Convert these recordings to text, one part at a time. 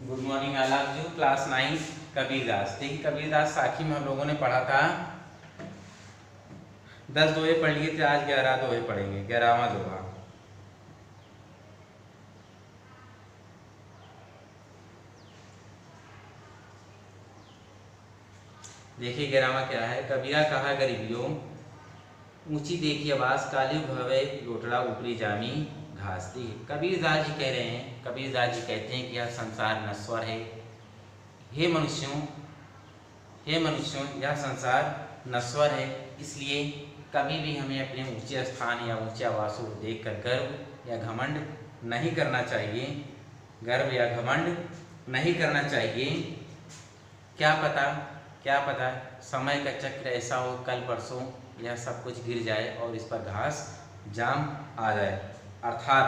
Good morning all of you. Class 9 Kabirdas. देखिए कबीरदास साखी में हम लोगों ने पढ़ा था 10 दोहे पढ़ लिए थे। आज 11 दोहे पढ़ेंगे। 11वां दोहा। देखिए 11वां क्या है। कबीरा कहा गरीबियों ऊंची देखी आवाज काली भवे लोटड़ा ऊपरी जामी घास दी। कबीरदास जी कह रहे हैं, कबीरदास जी कहते हैं कि यह संसार नश्वर है। हे मनुष्यों, हे मनुष्यों, यह संसार नश्वर है, इसलिए कभी भी हमें अपने ऊंचे स्थान या ऊंचे आवासों को देखकर गर्व या घमंड नहीं करना चाहिए। गर्व या घमंड नहीं करना चाहिए। क्या पता, क्या पता समय का चक्र ऐसा हो, कल परसों यह सब कुछ गिर जाए और इस पर घास जाम आ जाए। अर्थात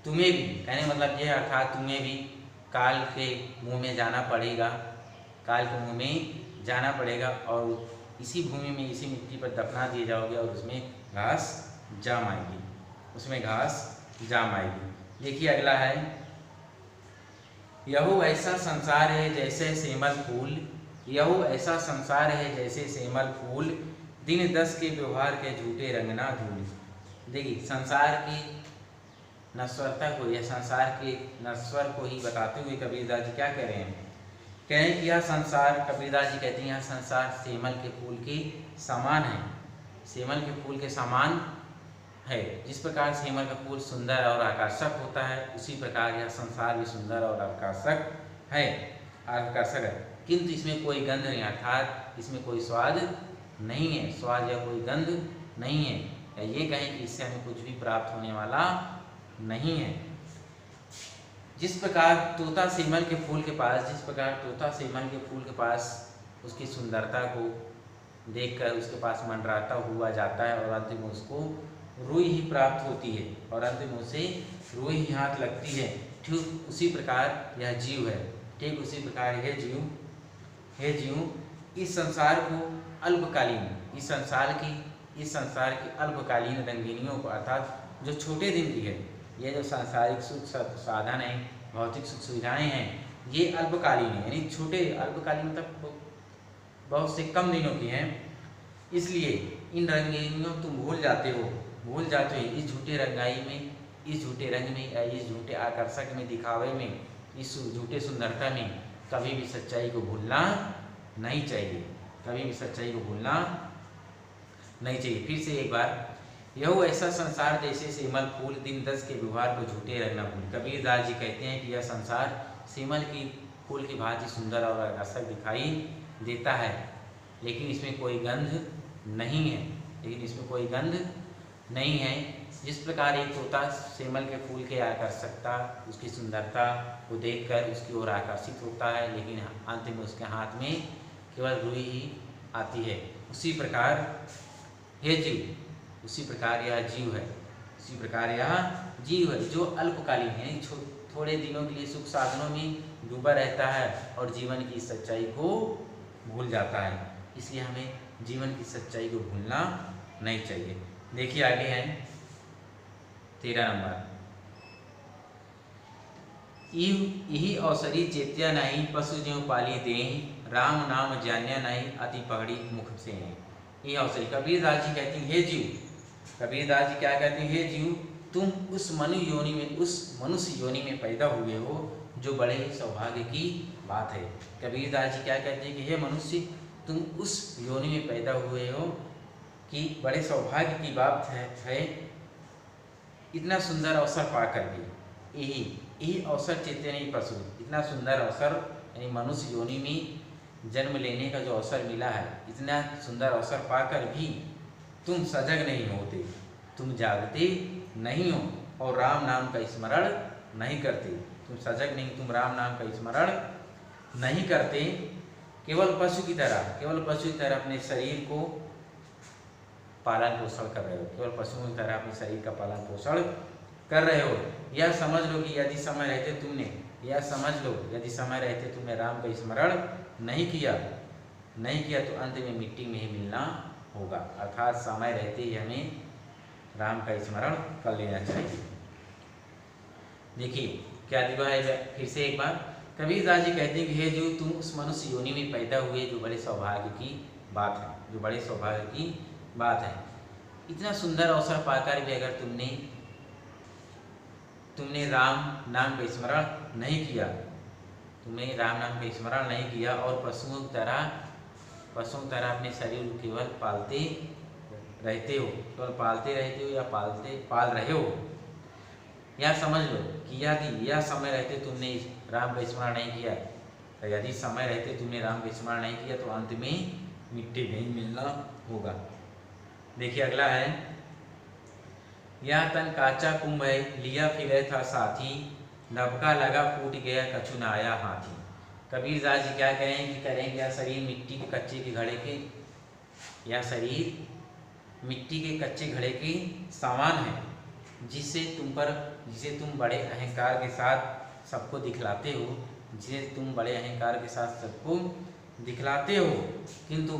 तुम्हें भी, कहने मतलब यह अर्थात तुम्हें भी काल के मुंह में जाना पड़ेगा। काल के मुंह में जाना पड़ेगा और इसी भूमि में, इसी मिट्टी पर दफना दिए जाओगे और उसमें घास जाम आएगी, उसमें घास जाम आएगी। देखिए अगला है, यहो ऐसा संसार है जैसे सेमल फूल। यहो ऐसा संसार है जैसे सेमल फूल, दिन 10 के व्यवहार के झूठे रंगना धूल। देखिए संसार की नश्वरता को या संसार के नश्वर को ही बताते हुए कबीरदास जी क्या कह रहे हैं। कह रहे हैं कि यह संसार, कबीरदास जी कहते हैं यह संसार सेमल के फूल के समान है। सेमल के फूल के समान है। जिस प्रकार सेमल का फूल सुंदर और आकर्षक होता है, उसी प्रकार यह संसार भी सुंदर और आकर्षक है, आकर्षक है। किंतु इसमें कोई गंध नहीं, अर्थात इसमें कोई स्वाद नहीं है, स्वाद या कोई गंध नहीं है, या ये कहें कि इससे हमें कुछ भी प्राप्त होने वाला नहीं है। जिस प्रकार तोता सेमल के फूल के पास, जिस प्रकार तोता सेमल के फूल के पास उसकी सुंदरता को देखकर उसके पास मंडराता हुआ जाता है और अंत में उसको रूई ही प्राप्त होती है और अंत में उसे रूई ही हाथ लगती है, ठीक उसी प्रकार यह जीव है। ठीक उसी प्रकार यह जीव, हे जीव इस संसार को अल्पकालीन, इस संसार की अल्पकालीन रंगीनियों को, अर्थात जो छोटे दिन की है, ये जो सांसारिक सुख साधन है, भौतिक सुख सुविधाएं हैं, ये अल्पकालीन है, यानी छोटे, अल्पकालीन मतलब बहुत से कम दिनों की हैं। इसलिए इन रंगीनियों तुम भूल जाते हो इस झूठे रंगाई में, इस झूठे रंग में या इस झूठे आकर्षक में, दिखावे में, इस झूठे सुंदरता में कभी भी सच्चाई को भूलना नहीं चाहिए, कभी भी सच्चाई को भूलना नहीं चाहिए। फिर से एक बार, यह ऐसा संसार जैसे सेमल फूल, दिन 10 के व्यवहार को झूठे रंगना भूल। कबीरदास जी कहते हैं कि यह संसार सेमल की फूल की भांति सुंदर और आकर्षक दिखाई देता है, लेकिन इसमें कोई गंध नहीं है, लेकिन इसमें कोई गंध नहीं है। जिस प्रकार एक तोता सेमल के फूल के आकर्षकता, उसकी सुंदरता को देखकर उसकी ओर आकर्षित होता है, लेकिन अंत में उसके हाथ में केवल रुई ही आती है, उसी प्रकार हे जीव, उसी प्रकार यह जीव है, उसी प्रकार यह जीव है जो अल्पकालीन है, थोड़े दिनों के लिए सुख साधनों में डूबा रहता है और जीवन की सच्चाई को भूल जाता है। इसलिए हमें जीवन की सच्चाई को भूलना नहीं चाहिए। देखिए आगे है 13 नंबर, यही अवसरी चेत्या नहीं, पशु ज्यों पाली दें, राम नाम जान्या नहीं, अति पगड़ी मुख से। ये अवसरी, कबीरदास जी कहते हैं हे जीव, कबीरदास जी क्या कहते हैं, हे जीव तुम उस मनुष्य योनि में पैदा हुए हो जो बड़े ही सौभाग्य की बात है। कबीरदास जी क्या कहते हैं कि हे मनुष्य तुम उस योनि में पैदा हुए हो कि बड़े सौभाग्य की बात है। इतना सुंदर अवसर पाकर भी, यही अवसर चेते नहीं पशु, इतना सुंदर अवसर यानी मनुष्य योनि में जन्म लेने का जो अवसर मिला है, इतना सुंदर अवसर पाकर भी तुम सजग नहीं होते, तुम जागते नहीं हो और राम नाम का स्मरण नहीं करते। तुम सजग नहीं, तुम राम नाम का स्मरण नहीं करते, केवल पशु की तरह अपने शरीर को पालन पोषण कर रहे हो, केवल पशुओं की तरह अपने शरीर का पालन पोषण कर रहे हो। यह समझ लो कि यदि समय रहते तुमने राम का स्मरण नहीं किया तो अंत में मिट्टी में ही मिलना होगा। अर्थात समय रहते ही हमें राम का स्मरण कर लेना चाहिए। देखिए क्या दिया है फिर से एक बार, कबीरदास जी कहते हैं कि हे जीव, तुम उस मनुष्य योनि में पैदा हुए जो बड़े सौभाग्य की बात है, जो बड़े सौभाग्य की बात है। इतना सुंदर अवसर पाकर भी अगर तुमने राम नाम का स्मरण नहीं किया, तुमने राम नाम का स्मरण नहीं किया और पशुओं की तरह अपने शरीर को केवल पालते रहते हो, या पाल रहे हो, या समझ लो कि यदि यह समय रहते तुमने राम का स्मरण नहीं किया, तो यदि समय रहते तुमने राम का स्मरण नहीं किया तो अंत में मिट्टी में ही मिलना होगा। देखिए अगला है, यह तन काचा कुंभ है, लिया फिरे था साथी, नबका लगा फूट गया कछु न आया हाथी। कबीरदास जी क्या करेंगे, यह शरीर मिट्टी के कच्चे के घड़े के, यह शरीर मिट्टी के कच्चे घड़े के समान है, जिसे तुम बड़े अहंकार के साथ सबको दिखलाते हो, किंतु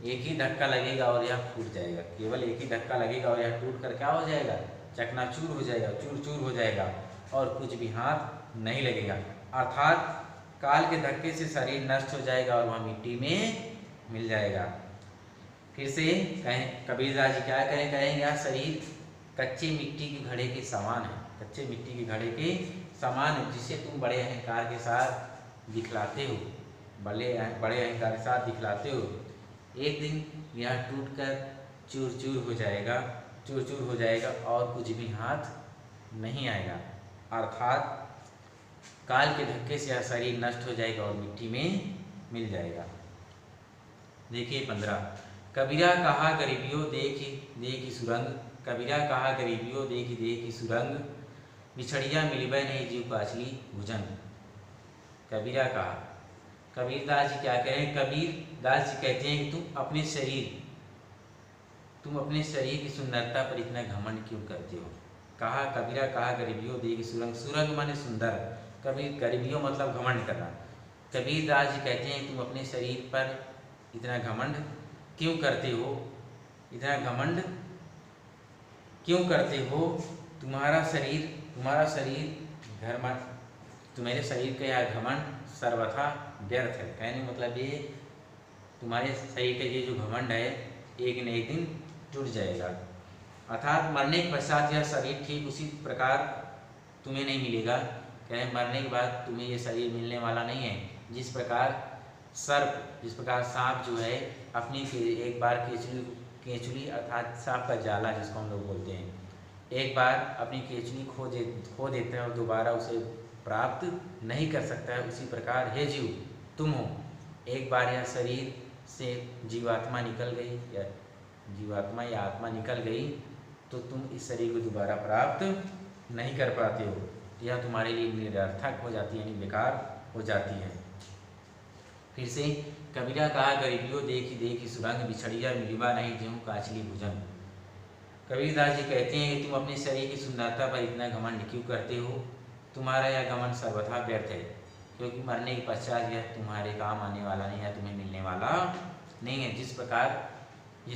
एक ही धक्का लगेगा और यह फूट जाएगा। केवल एक ही धक्का लगेगा और यह टूट कर क्या हो जाएगा, चकनाचूर हो जाएगा, चूर हो जाएगा और कुछ भी हाथ नहीं लगेगा। अर्थात काल के धक्के से शरीर नष्ट हो जाएगा और वह मिट्टी में मिल जाएगा। फिर से कहें, कबीरदास जी क्या करेंगे, यह शरीर कच्चे मिट्टी के घड़े के समान है, जिसे तुम बड़े अहंकार के साथ दिखलाते हो, एक दिन यह टूटकर चूर हो जाएगा और कुछ भी हाथ नहीं आएगा। अर्थात काल के धक्के से यह शरीर नष्ट हो जाएगा और मिट्टी में मिल जाएगा। देखिए 15, कबीरा कहा गरीबियों देखी सुरंग, बिछड़िया मिलबे नहीं जीव काछली भुजन। कबीरदास जी क्या कहें, कबीरदास जी कहते हैं कि तुम अपने शरीर की सुंदरता पर इतना घमंड क्यों करते हो। कबीरा कहा गरीबियों देखी सुरंग माने सुंदर, गरीबियों मतलब घमंड करना। कबीरदास जी कहते हैं तुम अपने शरीर पर इतना घमंड क्यों करते हो, तुम्हारा शरीर तुम्हारे शरीर का यह घमंड सर्वथा व्यर्थ है। कहने मतलब ये, तुम्हारे शरीर का ये जो घमंड है एक न एक दिन टूट जाएगा। अर्थात मरने के पश्चात यह शरीर ठीक उसी प्रकार तुम्हें नहीं मिलेगा। कहें मरने के बाद तुम्हें ये शरीर मिलने वाला नहीं है। जिस प्रकार सांप जो है अपनी एक बार केंचुली अर्थात सांप का जाला जिसको हम लोग बोलते हैं, एक बार अपनी केंचुली खो देता है और दोबारा उसे प्राप्त नहीं कर सकता है, उसी प्रकार हे जीव तुम हो। एक बार यह शरीर से जीवात्मा या आत्मा निकल गई तो तुम इस शरीर को दोबारा प्राप्त नहीं कर पाते हो। यह तुम्हारे लिए निरर्थक हो जाती है, यानी बेकार हो जाती है। फिर से कबीरा कहा गरीबियों देखी सुरंग, बिछड़िया मिलिबा नहीं ज्यों काछली भुजन। कबीरदास जी कहते हैं कि तुम अपने शरीर की सुंदरता पर इतना घमंड क्यों करते हो। तुम्हारा यह घमंड सर्वथा व्यर्थ है, क्योंकि मरने के पश्चात यह तुम्हारे काम आने वाला नहीं है, तुम्हें मिलने वाला नहीं है। जिस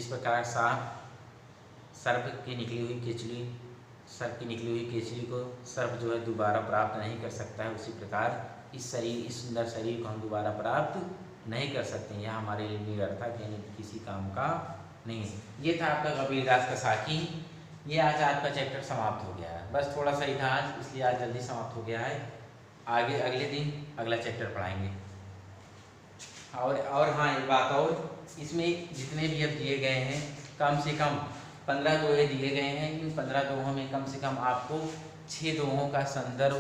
प्रकार सर्प की निकली हुई केचली को सर्प जो है दोबारा प्राप्त नहीं कर सकता है, उसी प्रकार इस सुंदर शरीर को हम दोबारा प्राप्त नहीं कर सकते। यह हमारे लिए निरर्थक यानी किसी काम का नहीं है। ये था आपका कबीरदास का साखी। ये आज आपका चैप्टर समाप्त हो गया है। बस थोड़ा सा ही था आज, इसलिए आज जल्दी समाप्त हो गया है। आगे अगले दिन अगला चैप्टर पढ़ाएंगे। और हाँ एक बात और, इसमें जितने भी अब दिए गए हैं कम से कम 15 दोहे दिए गए हैं। इन 15 दोहों में कम से कम आपको 6 दोहों का संदर्भ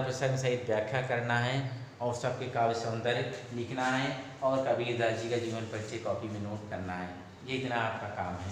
प्रसंग सहित व्याख्या करना है और सबके काव्य सौंदर्य लिखना है और कबीरदास जी का जीवन परिचय कॉपी में नोट करना है। ये इतना आपका काम है।